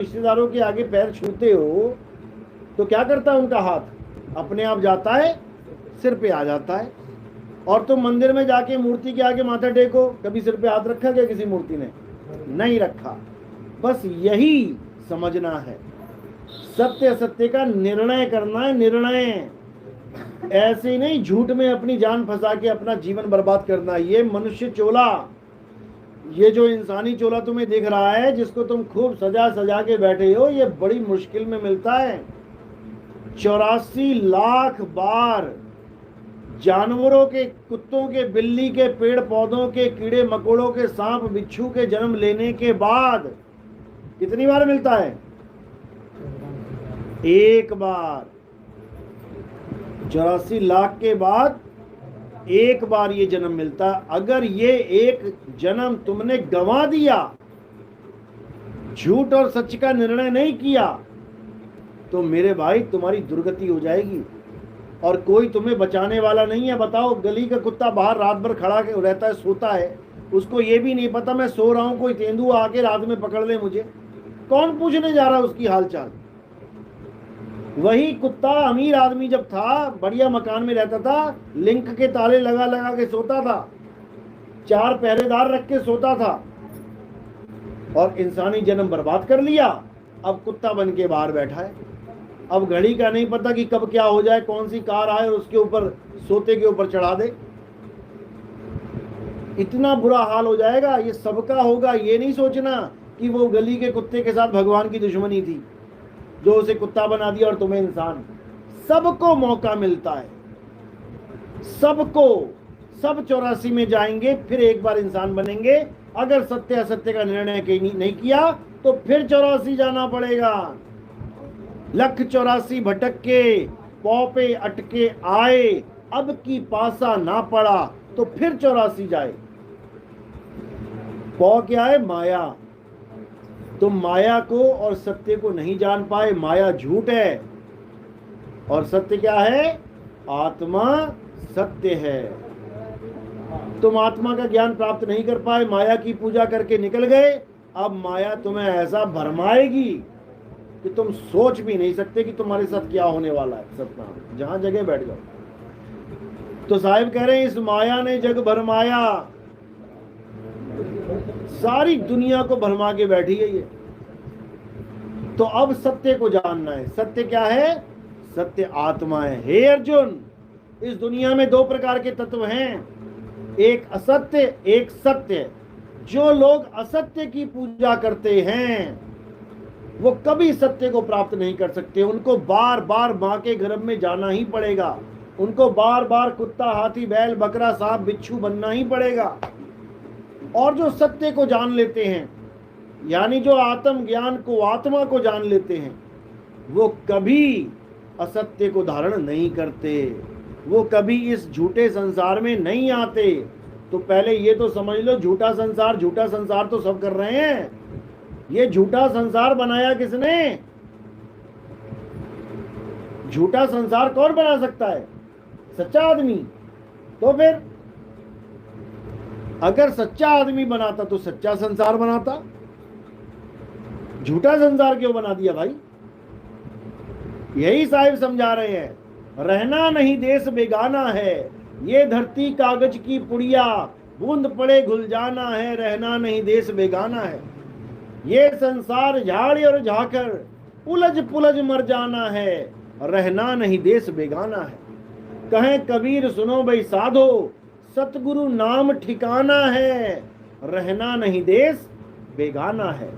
रिश्तेदारों के आगे पैर छूते हो तो क्या करता है उनका हाथ? अपने आप जाता है, सिर पे आ जाता है। और तुम मंदिर में जाके मूर्ति के आगे माथा टेको, कभी सिर पे हाथ रखा क्या किसी मूर्ति ने? नहीं रखा। बस यही समझना है, सत्य असत्य का निर्णय करना है। निर्णय ऐसे नहीं झूठ में अपनी जान फंसा के अपना जीवन बर्बाद करना। ये मनुष्य चोला, ये जो इंसानी चोला तुम्हें दिख रहा है, जिसको तुम खूब सजा सजा के बैठे हो, ये बड़ी मुश्किल में मिलता है। 84 लाख बार जानवरों के, कुत्तों के, बिल्ली के, पेड़ पौधों के, कीड़े मकोड़ों के, सांप बिच्छू के जन्म लेने के बाद कितनी बार मिलता है? एक बार। 84 लाख के बाद एक बार ये जन्म मिलता। अगर ये एक जन्म तुमने गंवा दिया, झूठ और सच का निर्णय नहीं किया, तो मेरे भाई तुम्हारी दुर्गति हो जाएगी और कोई तुम्हें बचाने वाला नहीं है। बताओ, गली का कुत्ता बाहर रात भर खड़ा रहता है, सोता है, उसको ये भी नहीं पता मैं सो रहा हूं, कोई तेंदुआ आके रात में पकड़ ले मुझे, कौन पूछने जा रहा उसकी हालचाल? वही कुत्ता अमीर आदमी जब था, बढ़िया मकान में रहता था, लिंक के ताले लगा लगा के सोता था, 4 पहरेदार रख के सोता था, और इंसानी जन्म बर्बाद कर लिया। अब कुत्ता बन के बाहर बैठा है। अब घड़ी का नहीं पता कि कब क्या हो जाए, कौन सी कार आए और उसके ऊपर, सोते के ऊपर चढ़ा दे। इतना बुरा हाल हो जाएगा। ये सबका होगा। ये नहीं सोचना कि वो गली के कुत्ते के साथ भगवान की दुश्मनी थी जो उसे कुत्ता बना दिया और तुम्हें इंसान। सबको मौका मिलता है, सबको। सब 84 में जाएंगे, फिर एक बार इंसान बनेंगे। अगर सत्य असत्य का निर्णय नहीं किया तो फिर 84 जाना पड़ेगा। 184 भटक के पौ पे अटके आए, अब की पासा ना पड़ा तो फिर 84 जाए। पौ क्या है? माया। तुम माया को और सत्य को नहीं जान पाए। माया झूठ है और सत्य क्या है? आत्मा सत्य है। तुम आत्मा का ज्ञान प्राप्त नहीं कर पाए, माया की पूजा करके निकल गए। अब माया तुम्हें ऐसा भरमाएगी कि तुम सोच भी नहीं सकते कि तुम्हारे साथ क्या होने वाला है। सतनाम, जहां जगह बैठ जाओ। तो साहिब कह रहे हैं, इस माया ने जग भरमाया, सारी दुनिया को भरमा के बैठी है ये। तो अब सत्य को जानना है। सत्य क्या है? सत्य आत्मा है। हे अर्जुन, इस दुनिया में 2 प्रकार के तत्व हैं, एक असत्य, एक सत्य। जो लोग असत्य की पूजा करते हैं वो कभी सत्य को प्राप्त नहीं कर सकते। उनको बार बार मां के गर्भ में जाना ही पड़ेगा। उनको बार बार कुत्ता, हाथी, बैल, बकरा, सांप, बिच्छू बनना ही पड़ेगा। और जो सत्य को जान लेते हैं, यानी जो आत्म ज्ञान को, आत्मा को जान लेते हैं, वो कभी असत्य को धारण नहीं करते। वो कभी इस झूठे संसार में नहीं आते। तो पहले ये तो समझ लो, झूठा संसार तो सब कर रहे हैं। ये झूठा संसार बनाया किसने? झूठा संसार कौन बना सकता है? सच्चा आदमी। तो फिर अगर सच्चा आदमी बनाता तो सच्चा संसार बनाता। झूठा संसार क्यों बना दिया भाई? यही साहिब समझा रहे हैं। रहना नहीं देश बेगाना है, ये धरती कागज की पुड़िया, बूंद पड़े घुल जाना है, रहना नहीं देश बेगाना है। ये संसार झाड़ी और झाकर, उलझ पुलझ मर जाना है, रहना नहीं देश बेगाना है। कहें कबीर सुनो भाई साधो, सतगुरु नाम ठिकाना है, रहना नहीं देश बेगाना है।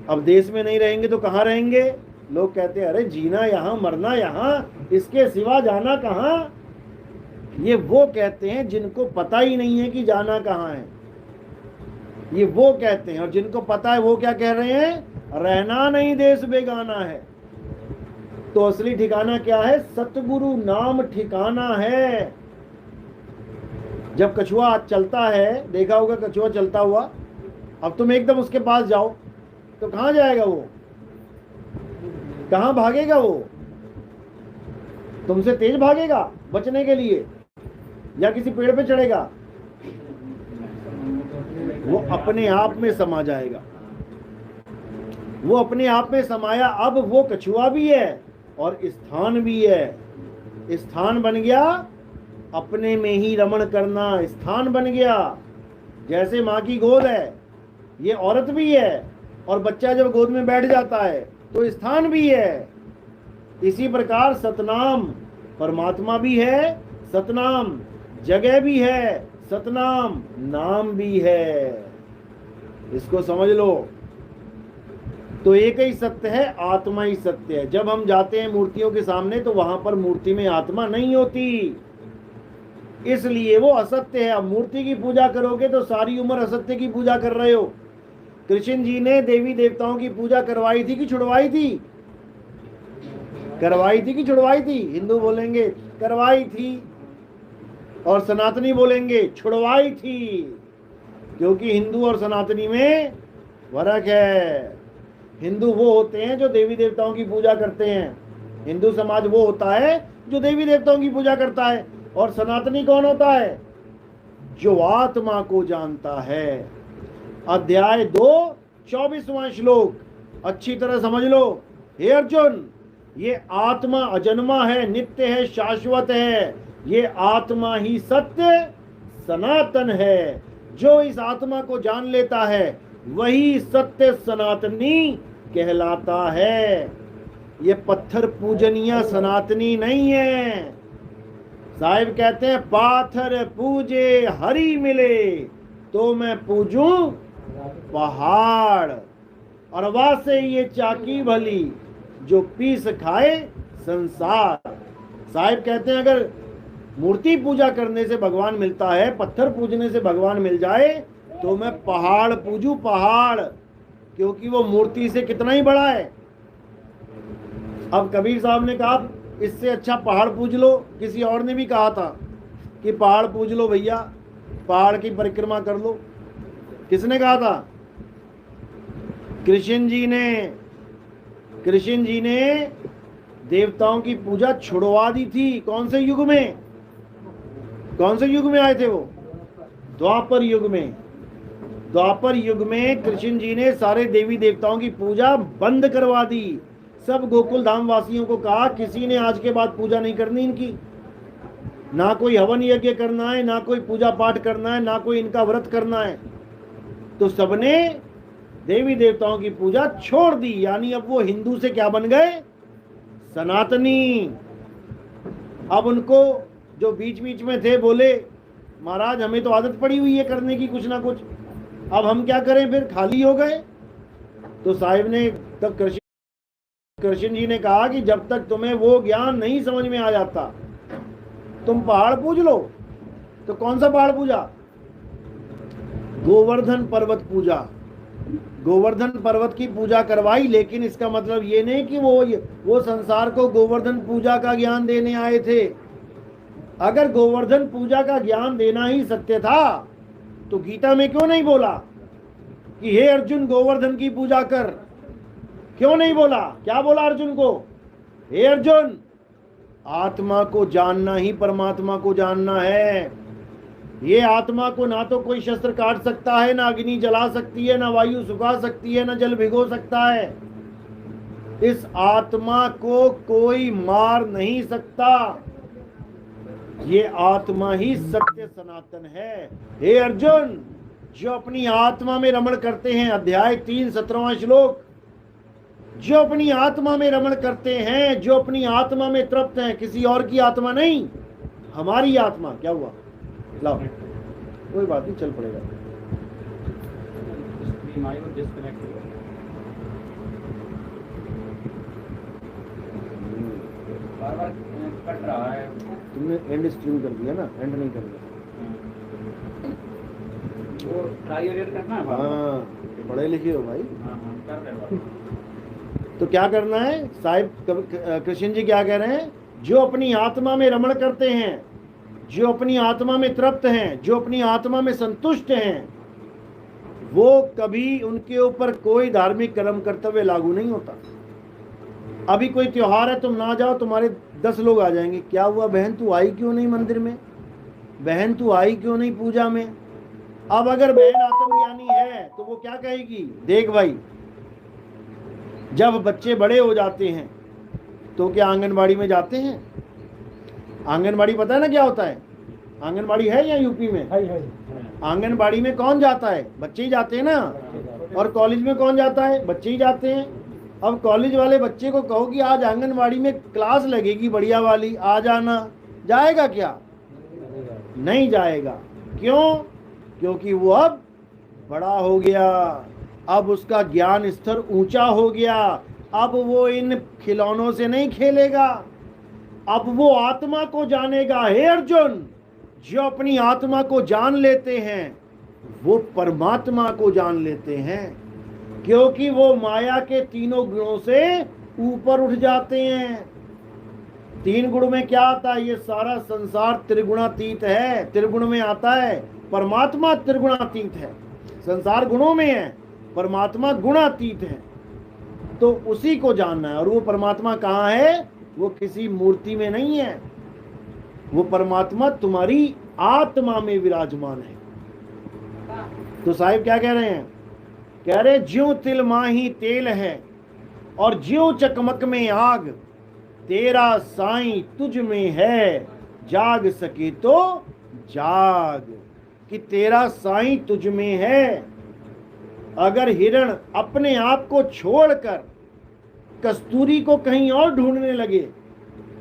अब देश में नहीं रहेंगे तो कहाँ रहेंगे? लोग कहते हैं अरे जीना यहाँ, मरना यहाँ, इसके सिवा जाना कहाँ? ये वो कहते हैं जिनको पता ही नहीं है कि जाना कहाँ है। ये वो कहते हैं, और जिनको पता है वो क्या कह रहे हैं? रहना नहीं देश बेगाना है। तो असली ठिकाना क्या है? सतगुरु नाम ठिकाना है। जब कछुआ चलता है, देखा होगा कछुआ चलता हुआ, अब तुम एकदम उसके पास जाओ तो कहाँ जाएगा वो? कहाँ भागेगा वो? तुमसे तेज भागेगा बचने के लिए, या किसी पेड़ पे चढ़ेगा? वो अपने आप में समा जाएगा। वो अपने आप में समाया, अब वो कछुआ भी है और स्थान भी है। स्थान बन गया अपने में ही रमण करना, स्थान बन गया। जैसे माँ की गोद है, ये औरत भी है, और बच्चा जब गोद में बैठ जाता है तो स्थान भी है। इसी प्रकार सतनाम परमात्मा भी है, सतनाम जगह भी है, सतनाम नाम भी है। इसको समझ लो। तो एक ही सत्य है, आत्मा ही सत्य है। जब हम जाते हैं मूर्तियों के सामने तो वहां पर मूर्ति में आत्मा नहीं होती, इसलिए वो असत्य है। अब मूर्ति की पूजा करोगे तो सारी उम्र असत्य की पूजा कर रहे हो। कृष्ण जी ने देवी देवताओं की पूजा करवाई थी कि छुड़वाई थी? करवाई थी कि छुड़वाई थी? हिंदू बोलेंगे करवाई थी, और सनातनी बोलेंगे छुड़वाई थी, क्योंकि हिंदू और सनातनी में फर्क है। हिंदू वो होते हैं जो देवी देवताओं की पूजा करते हैं, हिंदू समाज वो होता है जो देवी देवताओं की पूजा करता है। और सनातनी कौन होता है? जो आत्मा को जानता है। अध्याय 2 24वां श्लोक अच्छी तरह समझ लो। हे अर्जुन, ये आत्मा अजन्मा है, नित्य है, शाश्वत है। ये आत्मा ही सत्य सनातन है। जो इस आत्मा को जान लेता है वही सत्य सनातनी कहलाता है। ये पत्थर पूजनिया सनातनी नहीं है। साहिब कहते हैं पाथर पूजे हरि मिले तो मैं पूजूं पहाड़, और वासे ये चाकी भली जो पीस खाए संसार। साहिब कहते हैं अगर मूर्ति पूजा करने से भगवान मिलता है, पत्थर पूजने से भगवान मिल जाए, तो मैं पहाड़ पूजूं पहाड़, क्योंकि वो मूर्ति से कितना ही बड़ा है। अब कबीर साहब ने कहा इससे अच्छा पहाड़ पूज लो। किसी और ने भी कहा था कि पहाड़ पूज लो भैया, पहाड़ की परिक्रमा कर लो। किसने कहा था? कृष्ण जी ने। कृष्ण जी ने देवताओं की पूजा छुड़वा दी थी। कौन से युग में? कौन से युग में आए थे वो? द्वापर युग में। द्वापर युग में कृष्ण जी ने सारे देवी देवताओं की पूजा बंद करवा दी। सब गोकुल धाम वासियों को कहा किसी ने आज के बाद पूजा नहीं करनी इनकी, ना कोई हवन यज्ञ करना है, ना कोई पूजा पाठ करना है, ना कोई इनका व्रत करना है। तो सबने देवी देवताओं की पूजा छोड़ दी। यानी अब वो हिंदू से क्या बन गए? सनातनी। अब उनको जो बीच बीच में थे बोले महाराज हमें तो आदत पड़ी हुई है करने की कुछ ना कुछ, अब हम क्या करें, फिर खाली हो गए। तो साहिब ने तब कृष्ण जी ने कहा कि जब तक तुम्हें वो ज्ञान नहीं समझ में आ जाता तुम पहाड़ पूज लो। तो कौन सा पहाड़ पूजा? गोवर्धन पर्वत पूजा। गोवर्धन पर्वत की पूजा करवाई, लेकिन इसका मतलब ये नहीं कि वो संसार को गोवर्धन पूजा का ज्ञान देने आए थे। अगर गोवर्धन पूजा का ज्ञान देना ही सत्य था तो गीता में क्यों नहीं बोला कि हे अर्जुन गोवर्धन की पूजा कर? क्यों नहीं बोला? क्या बोला अर्जुन को? हे अर्जुन, आत्मा को जानना ही परमात्मा को जानना है। ये आत्मा को ना तो कोई शस्त्र काट सकता है, ना अग्नि जला सकती है, ना वायु सुखा सकती है, ना जल भिगो सकता है। इस आत्मा को कोई मार नहीं सकता। ये आत्मा ही सत्य सनातन है। हे अर्जुन, जो अपनी आत्मा में रमण करते हैं, अध्याय 3 17वां श्लोक, जो अपनी आत्मा में रमण करते हैं, जो अपनी आत्मा में तृप्त हैं, किसी और की आत्मा नहीं, हमारी आत्मा। क्या हुआ? लाओ, कोई बात नहीं, चल पड़ेगा। कट रहा है। तुमने एंड स्ट्रीम कर दिया ना, एंड नहीं कर दिया। वो ट्राई करना है। हाँ, पढ़े लिखे हो भाई। कर रहे हो। तो क्या करना है साहिब? कृष्ण जी क्या कह रहे हैं? जो अपनी आत्मा में रमण करते हैं, जो अपनी आत्मा में तृप्त हैं, जो अपनी आत्मा में संतुष्ट हैं, वो कभी उनके ऊपर कोई धार्मिक कर्म कर्तव्य लागू नहीं होता। अभी कोई त्योहार है, तुम ना जाओ, तुम्हारे 10 लोग आ जाएंगे। क्या हुआ बहन, तू आई क्यों नहीं मंदिर में? बहन तू आई क्यों नहीं पूजा में? अब अगर बहन आत्मज्ञानी है तो वो क्या कहेगी? देख भाई, जब बच्चे बड़े हो जाते हैं तो क्या आंगनबाड़ी में जाते हैं? आंगनबाड़ी पता है ना क्या होता है? आंगनबाड़ी है या यूपी में? आंगनबाड़ी में कौन जाता है? बच्चे ही जाते हैं ना। और कॉलेज में कौन जाता है? बच्चे ही जाते हैं। अब कॉलेज वाले बच्चे को कहो कि आज आंगनबाड़ी में क्लास लगेगी बढ़िया वाली, आ जाना, जाएगा क्या? नहीं जाएगा। क्यों? क्योंकि वो अब बड़ा हो गया, अब उसका ज्ञान स्तर ऊंचा हो गया, अब वो इन खिलौनों से नहीं खेलेगा, अब वो आत्मा को जानेगा। हे अर्जुन, जो अपनी आत्मा को जान लेते हैं वो परमात्मा को जान लेते हैं, क्योंकि वो माया के तीनों गुणों से ऊपर उठ जाते हैं। तीन गुण में क्या आता है? ये सारा संसार त्रिगुणातीत है। त्रिगुण में आता है, परमात्मा त्रिगुणातीत है। संसार गुणों में है, परमात्मा गुणातीत है। तो उसी को जानना है। और वो परमात्मा कहाँ है? वो किसी मूर्ति में नहीं है, वो परमात्मा तुम्हारी आत्मा में विराजमान है। तो साहिब क्या कह रहे हैं? कह रहे ज्यों तिल माही तेल है और ज्यों चकमक में आग, तेरा साईं तुझ में है, जाग सके तो जाग। कि तेरा साईं तुझ में है। अगर हिरण अपने आप को छोड़कर कस्तूरी को कहीं और ढूंढने लगे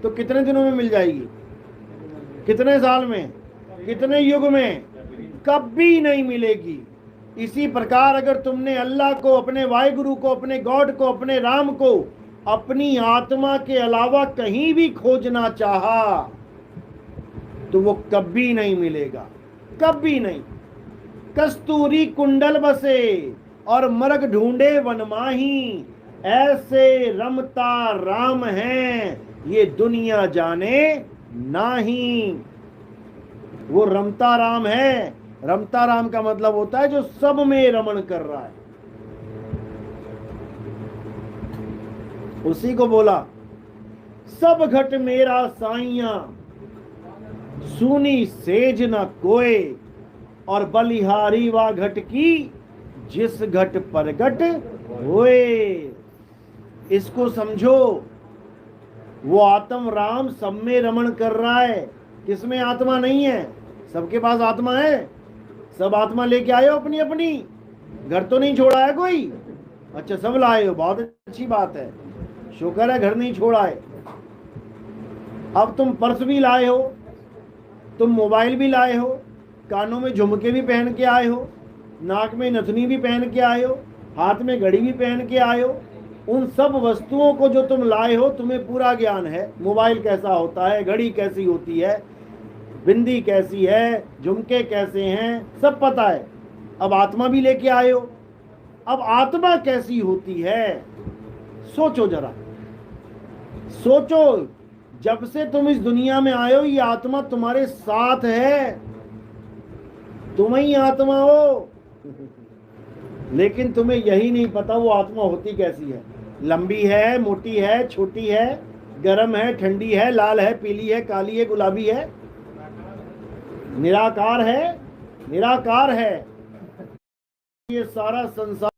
तो कितने दिनों में मिल जाएगी? कितने साल में? कितने युग में? कभी नहीं मिलेगी। इसी प्रकार अगर तुमने अल्लाह को, अपने वाहिगुरु को, अपने गॉड को, अपने राम को अपनी आत्मा के अलावा कहीं भी खोजना चाहा तो वो कभी नहीं मिलेगा, कभी नहीं। कस्तूरी कुंडल बसे और मर्ग ढूंढे वनमाही, ऐसे रमता राम है ये दुनिया जाने नाही। वो रमता राम है। रमता राम का मतलब होता है जो सब में रमण कर रहा है। उसी को बोला सब घट मेरा साइया, सुनी सेज न कोय, और बलिहारी वा घट की जिस घट प्रगट होए। इसको समझो, वो आत्म राम सब में रमण कर रहा है। किसमें आत्मा नहीं है? सबके पास आत्मा है। सब आत्मा लेके आए हो अपनी अपनी। घर तो नहीं छोड़ा है कोई? अच्छा, सब लाए हो, बहुत अच्छी बात है, शुक्र है घर नहीं छोड़ा है। अब तुम पर्स भी लाए हो, तुम मोबाइल भी लाए हो, कानों में झुमके भी पहन के आए हो, नाक में नथनी भी पहन के आए हो, हाथ में घड़ी भी पहन के आए हो। उन सब वस्तुओं को जो तुम लाए हो तुम्हें पूरा ज्ञान है। मोबाइल कैसा होता है, घड़ी कैसी होती है, बिंदी कैसी है, झुमके कैसे हैं, सब पता है। अब आत्मा भी लेके आए हो। अब आत्मा कैसी होती है सोचो जरा, सोचो। जब से तुम इस दुनिया में आए हो ये आत्मा तुम्हारे साथ है, तुम ही आत्मा हो। लेकिन तुम्हें यही नहीं पता वो आत्मा होती कैसी है। लंबी है, मोटी है, छोटी है, गर्म है, ठंडी है, लाल है, पीली है, काली है, गुलाबी है, निराकार है, निराकार है। ये सारा संसार